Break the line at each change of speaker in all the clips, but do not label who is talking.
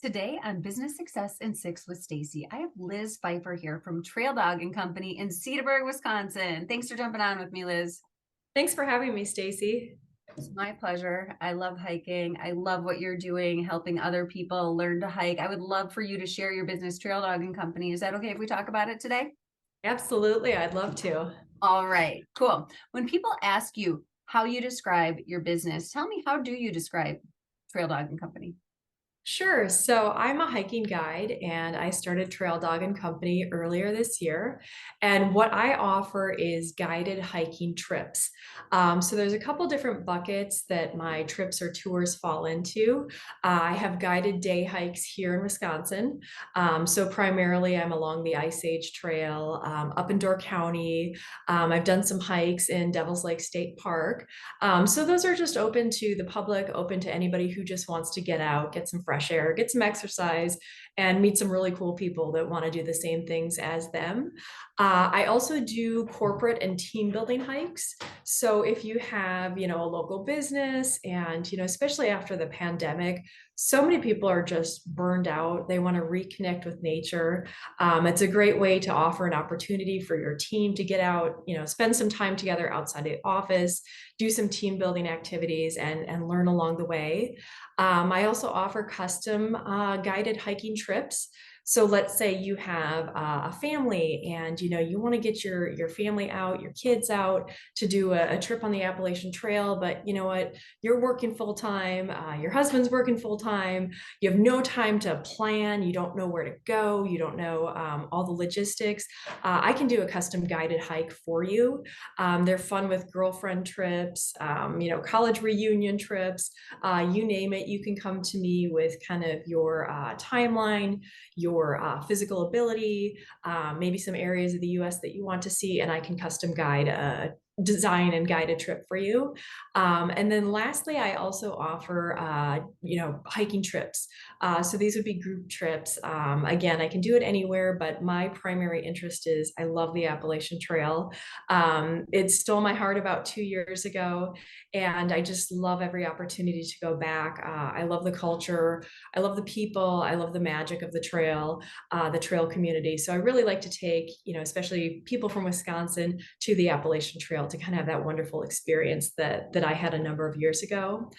Today on Business Success in Six with Stacie, I have Liz Pfeiffer here from Trail Dog and Company in Cedarburg, Wisconsin. Thanks for jumping on with me, Liz.
Thanks for having me, Stacie.
It's my pleasure. I love hiking. I love what you're doing, helping other people learn to hike. I would love for you to share your business, Trail Dog and Company. Is that okay if we talk about it today?
Absolutely, I'd love to.
All right, cool. When people ask you how you describe your business, tell me, how do you describe Trail Dog and Company?
Sure. So I'm a hiking guide and I started Trail Dog and Company earlier this year. And what I offer is guided hiking trips. So there's a couple different buckets that my trips or tours fall into. I have guided day hikes here in Wisconsin. So primarily I'm along the Ice Age Trail up in Door County. I've done some hikes in Devil's Lake State Park. So those are just open to the public, open to anybody who just wants to get out, get some fresh air, get some exercise, and meet some really cool people that want to do the same things as them. I also do corporate and team building hikes. So if you have, a local business and, especially after the pandemic, so many people are just burned out. They want to reconnect with nature. It's a great way to offer an opportunity for your team to get out, spend some time together outside the office, do some team building activities and learn along the way. I also offer custom guided hiking trips. So let's say you have a family and you want to get your family out, your kids out to do a trip on the Appalachian Trail, but you know what? You're working full time, your husband's working full time, you have no time to plan, you don't know where to go, you don't know all the logistics. I can do a custom guided hike for you. They're fun with girlfriend trips, college reunion trips, you name it. You can come to me with kind of your timeline, your physical ability, maybe some areas of the US that you want to see, and I can custom guide design and guide a trip for you. And then lastly, I also offer, hiking trips. So these would be group trips. Again, I can do it anywhere, but my primary interest is I love the Appalachian Trail. It stole my heart about 2 years ago, and I just love every opportunity to go back. I love the culture. I love the people. I love the magic of the trail community. So I really like to take, especially people from Wisconsin to the Appalachian Trail to kind of have that wonderful experience that I had a number of years ago.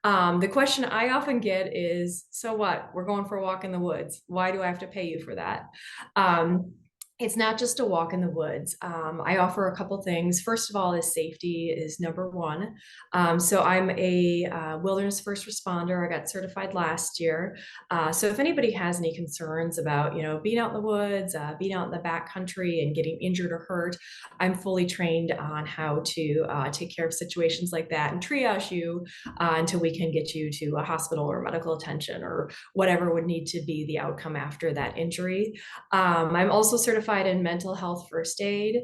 The question I often get is, so what? We're going for a walk in the woods. Why do I have to pay you for that? Um, it's not just a walk in the woods. I offer a couple things. First of all, is safety is number one. So I'm a wilderness first responder. I got certified last year. So if anybody has any concerns about, being out in the woods, being out in the backcountry and getting injured or hurt, I'm fully trained on how to take care of situations like that and triage you until we can get you to a hospital or medical attention or whatever would need to be the outcome after that injury. I'm also certified in mental health first aid.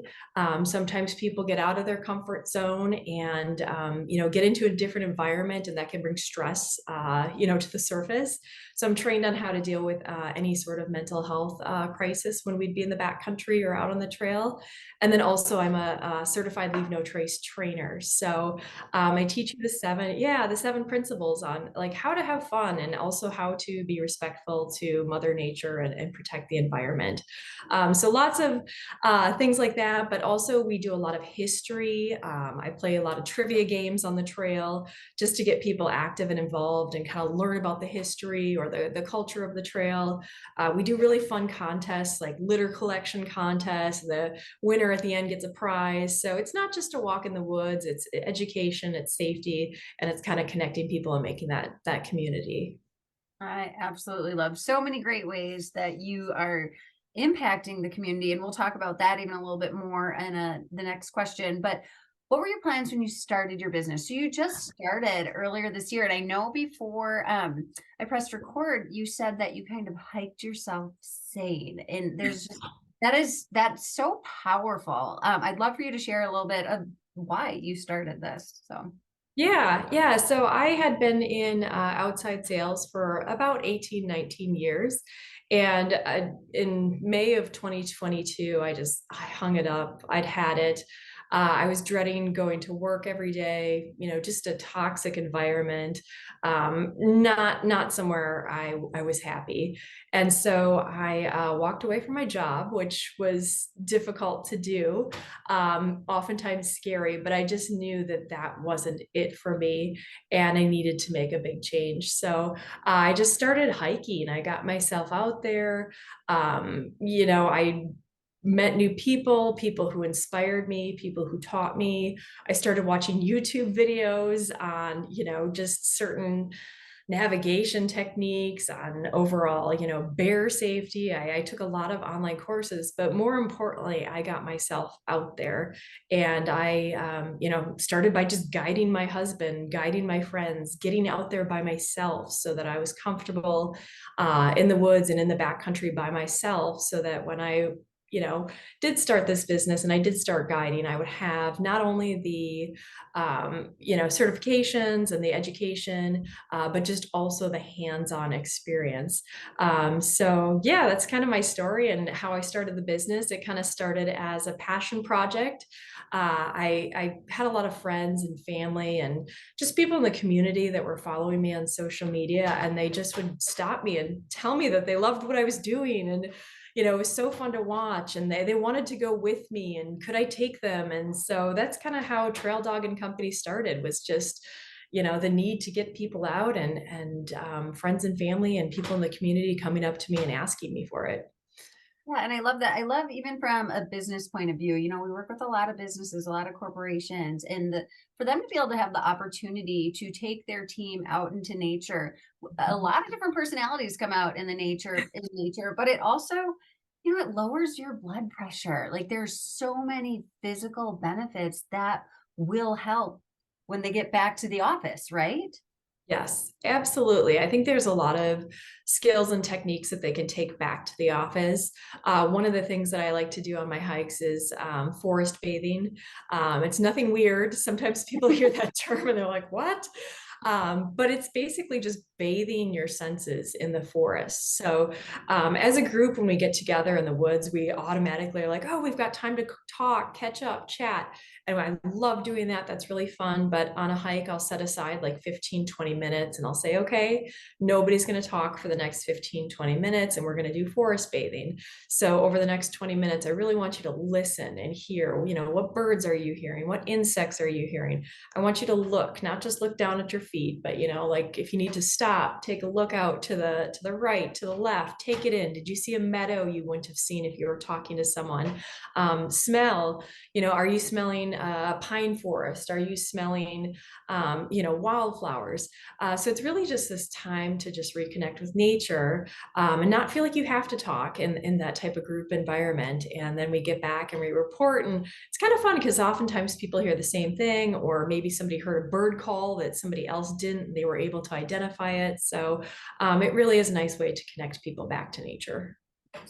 Sometimes people get out of their comfort zone and, get into a different environment, and that can bring stress, to the surface. So I'm trained on how to deal with any sort of mental health crisis when we'd be in the backcountry or out on the trail. And then also I'm a certified Leave No Trace trainer. So I teach you the seven principles on like how to have fun and also how to be respectful to Mother Nature and protect the environment. So lots of things like that, but also we do a lot of history. I play a lot of trivia games on the trail just to get people active and involved and kind of learn about the history or the culture of the trail. We do really fun contests like litter collection contests. The winner at the end gets a prize. So it's not just a walk in the woods, it's education, it's safety, and it's kind of connecting people and making that community.
I absolutely love so many great ways that you are impacting the community. And we'll talk about that even a little bit more in the next question. But what were your plans when you started your business? So you just started earlier this year. And I know before I pressed record, you said that you kind of hiked yourself sane. And that's so powerful. I'd love for you to share a little bit of why you started this. So.
Yeah, yeah. So I had been in outside sales for about 18, 19 years. And in May of 2022, I hung it up. I'd had it. I was dreading going to work every day, just a toxic environment, not somewhere I was happy. And so I walked away from my job, which was difficult to do, oftentimes scary, but I just knew that that wasn't it for me, and I needed to make a big change. So I just started hiking. I got myself out there. I met new people who inspired me, people who taught me. I started watching YouTube videos on, just certain navigation techniques, on overall, bear safety. I took a lot of online courses, but more importantly, I got myself out there, and I, started by just guiding my husband, guiding my friends, getting out there by myself so that I was comfortable in the woods and in the backcountry by myself, so that when I did start this business and I did start guiding, I would have not only the, certifications and the education, but just also the hands-on experience. So yeah, that's kind of my story and how I started the business. It kind of started as a passion project. I had a lot of friends and family and just people in the community that were following me on social media, and they just would stop me and tell me that they loved what I was doing. And it was so fun to watch, and they wanted to go with me, and could I take them? And so that's kind of how Trail Dog and Company started, was just, the need to get people out, and friends and family and people in the community coming up to me and asking me for it.
Yeah, and I love that. I love, even from a business point of view, we work with a lot of businesses, a lot of corporations, and for them to be able to have the opportunity to take their team out into nature. A lot of different personalities come out in nature, but it also, it lowers your blood pressure. Like, there's so many physical benefits that will help when they get back to the office, right?
Yes, absolutely. I think there's a lot of skills and techniques that they can take back to the office. One of the things that I like to do on my hikes is forest bathing. It's nothing weird. Sometimes people hear that term and they're like, what? But it's basically just bathing your senses in the forest. So, as a group, when we get together in the woods, we automatically are like, oh, we've got time to talk, catch up, chat. And I love doing that. That's really fun. But on a hike, I'll set aside like 15, 20 minutes, and I'll say, okay, nobody's going to talk for the next 15, 20 minutes, and we're going to do forest bathing. So over the next 20 minutes, I really want you to listen and hear, what birds are you hearing? What insects are you hearing? I want you to look, not just look down at your feet, but like if you need to stop, take a look out to the right, to the left, take it in. Did you see a meadow you wouldn't have seen if you were talking to someone? Smell, are you smelling a pine forest? Are you smelling, wildflowers? So it's really just this time to just reconnect with nature, and not feel like you have to talk in that type of group environment. And then we get back and we report, and it's kind of fun because oftentimes people hear the same thing, or maybe somebody heard a bird call that somebody else didn't, and they were able to identify it. So it really is a nice way to connect people back to nature.
I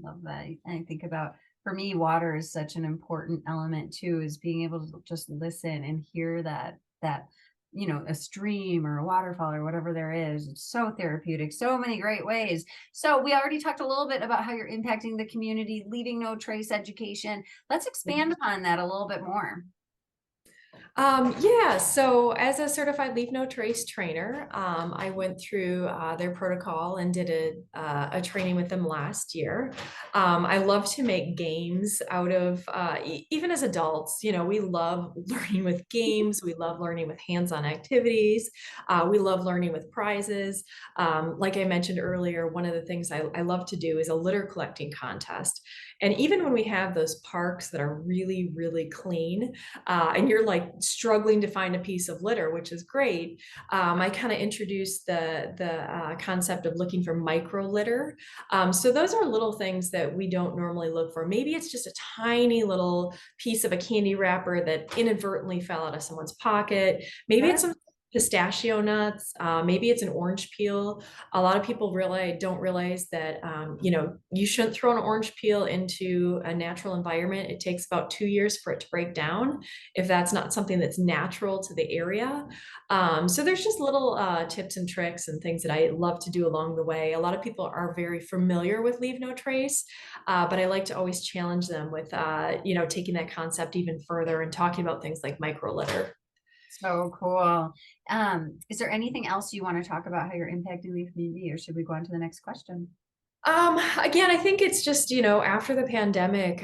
love that. I think about, for me, water is such an important element too, is being able to just listen and hear that a stream or a waterfall or whatever there is. It's so therapeutic, so many great ways. So we already talked a little bit about how you're impacting the community, leaving no trace education. Let's expand upon that a little bit more.
Yeah, so as a certified Leave No Trace trainer, I went through their protocol and did a training with them last year. I love to make games out of, even as adults, we love learning with games. We love learning with hands-on activities. We love learning with prizes. Like I mentioned earlier, one of the things I love to do is a litter collecting contest. And even when we have those parks that are really, really clean, and you're like struggling to find a piece of litter, which is great, I kind of introduced the concept of looking for micro litter. So those are little things that we don't normally look for. Maybe it's just a tiny little piece of a candy wrapper that inadvertently fell out of someone's pocket. Maybe it's some pistachio nuts, maybe it's an orange peel. A lot of people don't realize that you shouldn't throw an orange peel into a natural environment. It takes about 2 years for it to break down if that's not something that's natural to the area. So there's just little tips and tricks and things that I love to do along the way. A lot of people are very familiar with leave no trace, but I like to always challenge them with taking that concept even further and talking about things like micro litter.
So cool. Is there anything else you want to talk about how you're impacting the community, or should we go on to the next question?
Again, I think it's just, after the pandemic,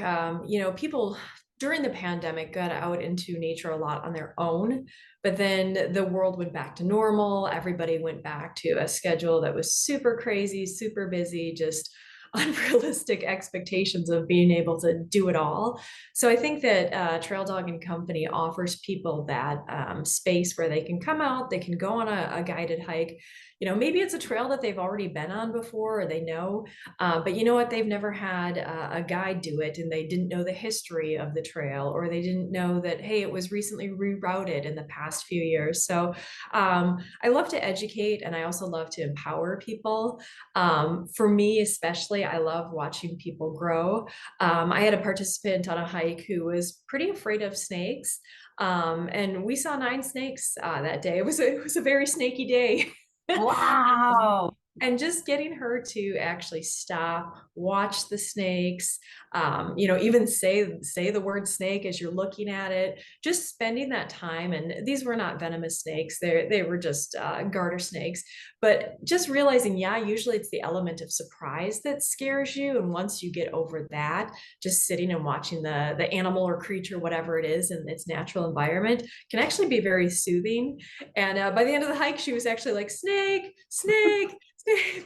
people during the pandemic got out into nature a lot on their own, but then the world went back to normal. Everybody went back to a schedule that was super crazy, super busy, just unrealistic expectations of being able to do it all. So I think that Trail Dog and Company offers people that space where they can come out, they can go on a guided hike. Maybe it's a trail that they've already been on before or they know, but you know what? They've never had a guide do it and they didn't know the history of the trail, or they didn't know that, hey, it was recently rerouted in the past few years. So I love to educate and I also love to empower people. For me, especially, I love watching people grow. I had a participant on a hike who was pretty afraid of snakes. And we saw 9 snakes that day. It was a very snaky day.
Wow.
And just getting her to actually stop, watch the snakes, even say the word snake as you're looking at it, just spending that time. And these were not venomous snakes; they were just garter snakes. But just realizing, yeah, usually it's the element of surprise that scares you, and once you get over that, just sitting and watching the animal or creature, whatever it is, in its natural environment, can actually be very soothing. And by the end of the hike, she was actually like, snake, snake,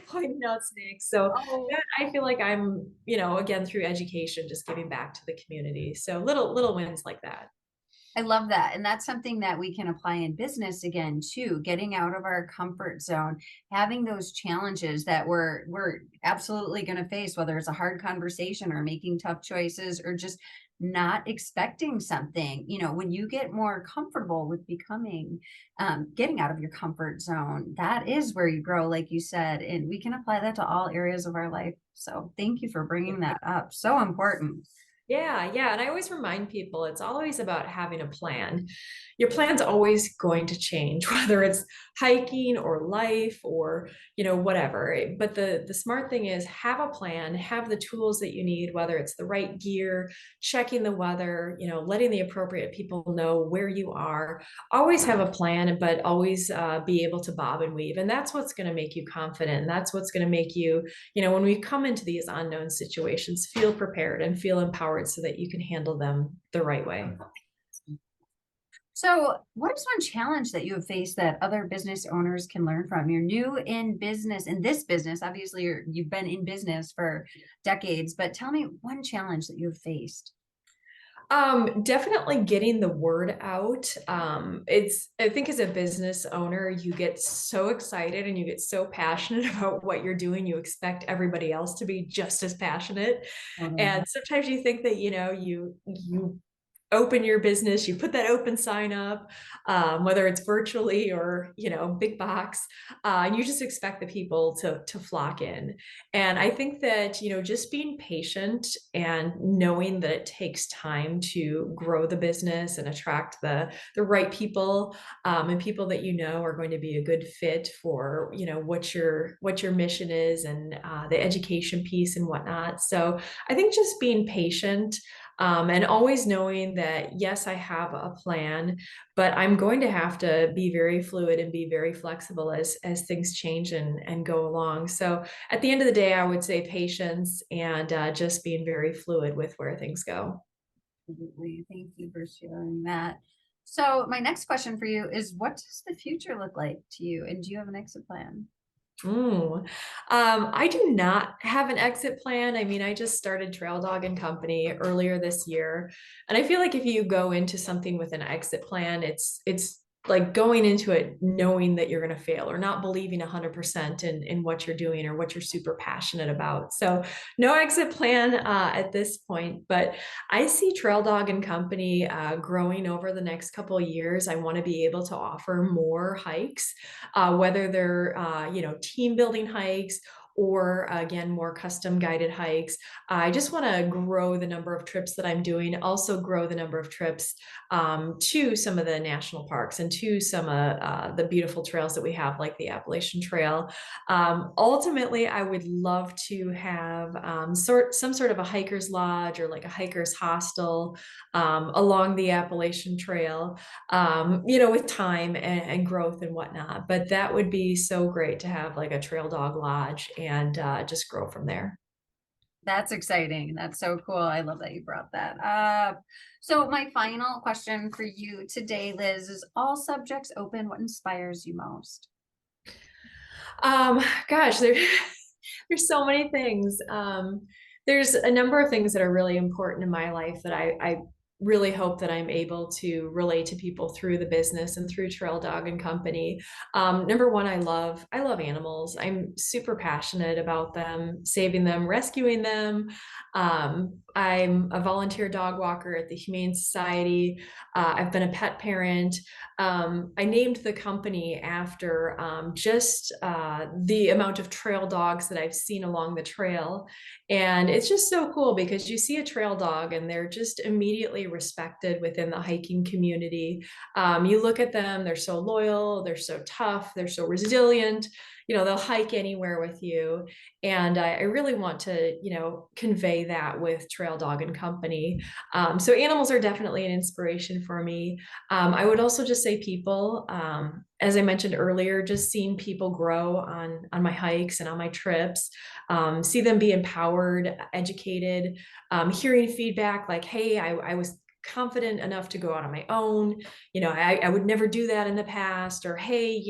pointing out snakes. So
Oh,
that I feel like I'm, again, through education, just giving back to the community. So little wins like that.
I love that. And that's something that we can apply in business again too, getting out of our comfort zone, having those challenges that we're absolutely going to face, whether it's a hard conversation or making tough choices or just not expecting something. When you get more comfortable with becoming getting out of your comfort zone, that is where you grow, like you said, and we can apply that to all areas of our life. So thank you for bringing that up. So important.
Yeah, yeah. And I always remind people it's always about having a plan. Your plan's always going to change, whether it's hiking or life or, whatever. But the smart thing is have a plan, have the tools that you need, whether it's the right gear, checking the weather, letting the appropriate people know where you are. Always have a plan, but always be able to bob and weave. And that's what's going to make you confident. And that's what's going to make you, when we come into these unknown situations, feel prepared and feel empowered so that you can handle them the right way.
So, what is one challenge that you have faced that other business owners can learn from? You're new in business, in this business. Obviously, you've been in business for decades, but tell me one challenge that you have faced.
Definitely getting the word out. I think as a business owner, you get so excited and you get so passionate about what you're doing. You expect everybody else to be just as passionate.
Um,
And sometimes you think that, you open your business, you put that open sign up, whether it's virtually or big box, and you just expect the people to flock in. And I think that just being patient and knowing that it takes time to grow the business and attract the right people, and people that are going to be a good fit for what your mission is, and the education piece and whatnot. So I think just being patient, and always knowing that, yes, I have a plan, but I'm going to have to be very fluid and be very flexible as things change and go along. So at the end of the day, I would say patience and just being very fluid with where things go.
Absolutely. Thank you for sharing that. So, my next question for you is, what does the future look like to you? And do you have an exit plan?
I do not have an exit plan. I mean, I just started Trail Dog and Company earlier this year, and I feel like if you go into something with an exit plan, it's like going into it knowing that you're going to fail or not believing 100% in what you're doing or what you're super passionate about. So no exit plan at this point, but I see Trail Dog and Company growing over the next couple of years. I want to be able to offer more hikes, whether they're team building hikes or again, more custom guided hikes. I just want to grow the number of trips that I'm doing, also grow the number of trips to some of the national parks and to some of the beautiful trails that we have, like the Appalachian Trail. Ultimately, I would love to have some sort of a hiker's lodge or like a hiker's hostel along the Appalachian Trail, with time and growth and whatnot. But that would be so great to have like a trail dog lodge and just grow from there.
That's exciting. That's so cool. I love that you brought that up. So my final question for you today, Liz, is all subjects open. What inspires you most?
Gosh, there's so many things. There's a number of things that are really important in my life that I really hope that I'm able to relate to people through the business and through Trail Dog and Company. Number one, I love animals. I'm super passionate about them, saving them, rescuing them. I'm a volunteer dog walker at the Humane Society. I've been a pet parent. I named the company after just the amount of trail dogs that I've seen along the trail. And it's just so cool because you see a trail dog and they're just immediately respected within the hiking community. You look at them, they're so loyal, they're so tough, they're so resilient. They'll hike anywhere with you. And I really want to, convey that with Trail Dog and Company. So animals are definitely an inspiration for me. I would also just say people, as I mentioned earlier, just seeing people grow on my hikes and on my trips, see them be empowered, educated, hearing feedback like, hey, I was confident enough to go out on my own. I would never do that in the past, or hey,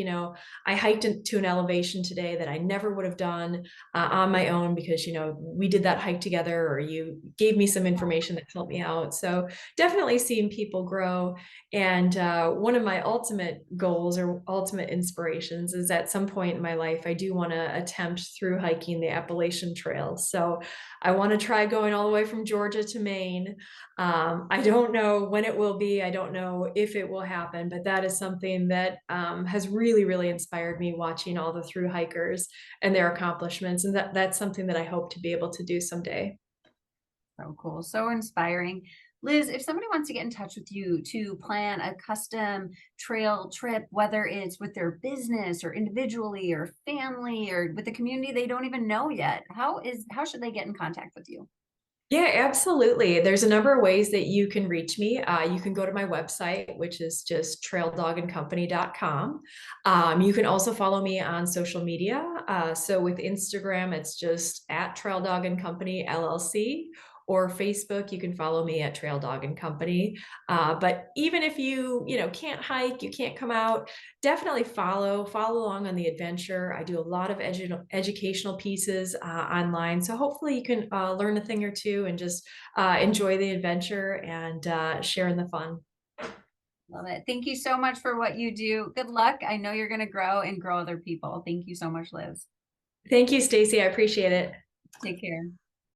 I hiked to an elevation today that I never would have done on my own because, we did that hike together, or you gave me some information that helped me out. So definitely seeing people grow. And one of my ultimate goals or ultimate inspirations is at some point in my life, I do want to attempt through hiking the Appalachian Trail. So I want to try going all the way from Georgia to Maine. I don't know when it will be. I don't know if it will happen, but that is something that has really, really inspired me watching all the through hikers and their accomplishments. And that's something that I hope to be able to do someday.
So cool. So inspiring. Liz, if somebody wants to get in touch with you to plan a custom trail trip, whether it's with their business or individually or family or with the community they don't even know yet, how should they get in contact with you?
Yeah, absolutely. There's a number of ways that you can reach me. You can go to my website, which is just traildogandcompany.com. You can also follow me on social media. So with Instagram, it's just at Trail Dog and Company LLC. Or Facebook, you can follow me at Trail Dog and Company. But even if you can't hike, you can't come out, definitely follow along on the adventure. I do a lot of educational pieces online, so hopefully you can learn a thing or two and just enjoy the adventure and share in the fun.
Love it. Thank you so much for what you do. Good luck. I know you're going to grow and grow other people. Thank you so much, Liz.
Thank you, Stacie. I appreciate it.
Take care.